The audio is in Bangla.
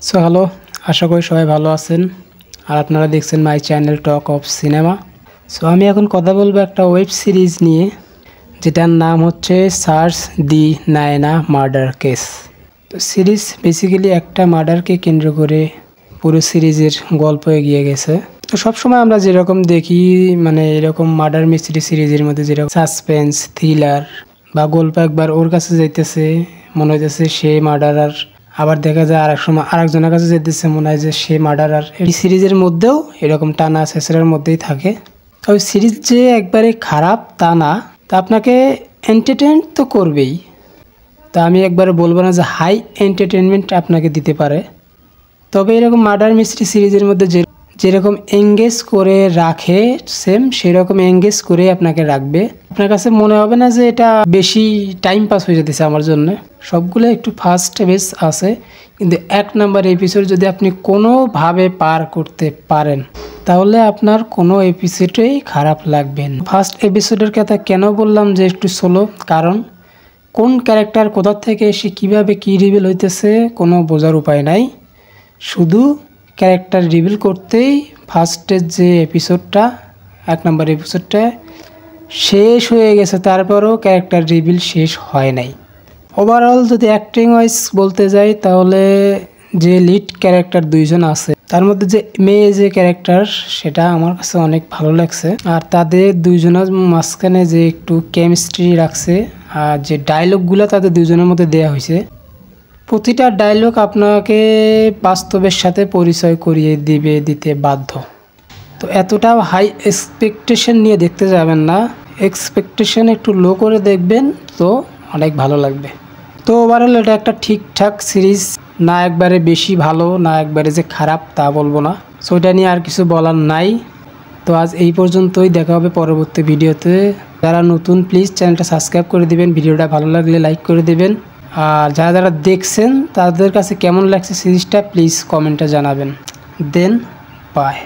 সো হ্যালো, আশা করি সবাই ভালো আছেন। আর আপনারা দেখছেন my channel talk of cinema. So আমি এখন কথা বলবো একটা ওয়েব সিরিজ নিয়ে, যেটার নাম হচ্ছে সার্চ দি নায়না মার্ডার কেস। তো সিরিজ বেসিক্যালি একটা মার্ডারকে কেন্দ্র করে পুরো সিরিজের গল্প এগিয়ে গেছে। তো সবসময় আমরা যেরকম দেখি, মানে এরকম মার্ডার মিস্ট্রি সিরিজের মধ্যে যেরকম সাসপেন্স, থ্রিলার বা গল্প একবার ওর কাছে যাইতেছে, মনে হইতেছে সে মার্ডারার, আবার দেখা যায় আরেক সময় আরেকজনের কাছে যেতেছে, মনে হয় যে সে মার্ডারার। এই সিরিজের মধ্যেও এরকম টানা শেষের মধ্যেই থাকে। তবে সিরিজ যে একবারে খারাপ তা না, তা আপনাকে এন্টারটেইন তো করবেই। তা আমি একবারে বলবো না যে হাই এন্টারটেনমেন্ট আপনাকে দিতে পারে, তবে এরকম মার্ডার মিস্ট্রি সিরিজের মধ্যে যেরকম এঙ্গেজ করে রাখে, সেম সেরকম এঙ্গেজ করে আপনাকে রাখবে। আপনার কাছে মনে হবে না যে এটা বেশি টাইম পাস হয়ে যেতেছে আমার জন্য। সবগুলো একটু ফাস্ট বেস আছে, কিন্তু 1 নাম্বার এপিসোড যদি আপনি কোনোভাবে পার করতে পারেন, তাহলে আপনার কোনো এপিসোডেই খারাপ লাগবে না। ফার্স্ট এপিসোডের কথা কেন বললাম যে একটু স্লো, কারণ কোন ক্যারেক্টার কোথা থেকে এসে কীভাবে কী রিভিল হইতেছে কোনো বোঝার উপায় নাই। শুধু ক্যারেক্টার রিভিল করতেই ফার্স্টের যে এপিসোডটা, 1 নাম্বার এপিসোডটা শেষ হয়ে গেছে, তারপরেও ক্যারেক্টার রিভিল শেষ হয় নাই। ওভারঅল যদি অ্যাক্টিং ওয়াইজ বলতে যাই, তাহলে যে লিড ক্যারেক্টার 2 জন আছে, তার মধ্যে যে মেয়ে যে ক্যারেক্টার, সেটা আমার কাছে অনেক ভালো লাগছে। আর তাদের 2 জনের মাঝখানে যে একটু কেমিস্ট্রি রাখছে, আর যে ডায়লগগুলো তাদের 2 জনের মধ্যে দেওয়া হয়েছে, প্রতিটা ডায়লগ আপনাকে বাস্তবের সাথে পরিচয় করিয়ে দিতে বাধ্য। তো এতটাও হাই এক্সপেকটেশন নিয়ে দেখতে যাবেন না, এক্সপেকটেশন একটু লো করে দেখবেন, তো অনেক ভালো লাগবে। তো ওভারঅল এটা একটা ঠিকঠাক সিরিজ, না একবারে বেশি ভালো, না একবারে যে খারাপ তা বলবো না। সো এটা নিয়ে আর কিছু বলার নাই। তো আজ এই পর্যন্তই, দেখা হবে পরবর্তী ভিডিওতে। যারা নতুন প্লিজ চ্যানেলটা সাবস্ক্রাইব করে দিবেন, ভিডিওটা ভালো লাগলে লাইক করে দিবেন। আর যারা যারা দেখছেন তাদের কাছে কেমন লাগছে সিরিজটা প্লিজ কমেন্টে জানাবেন। দেন বাই।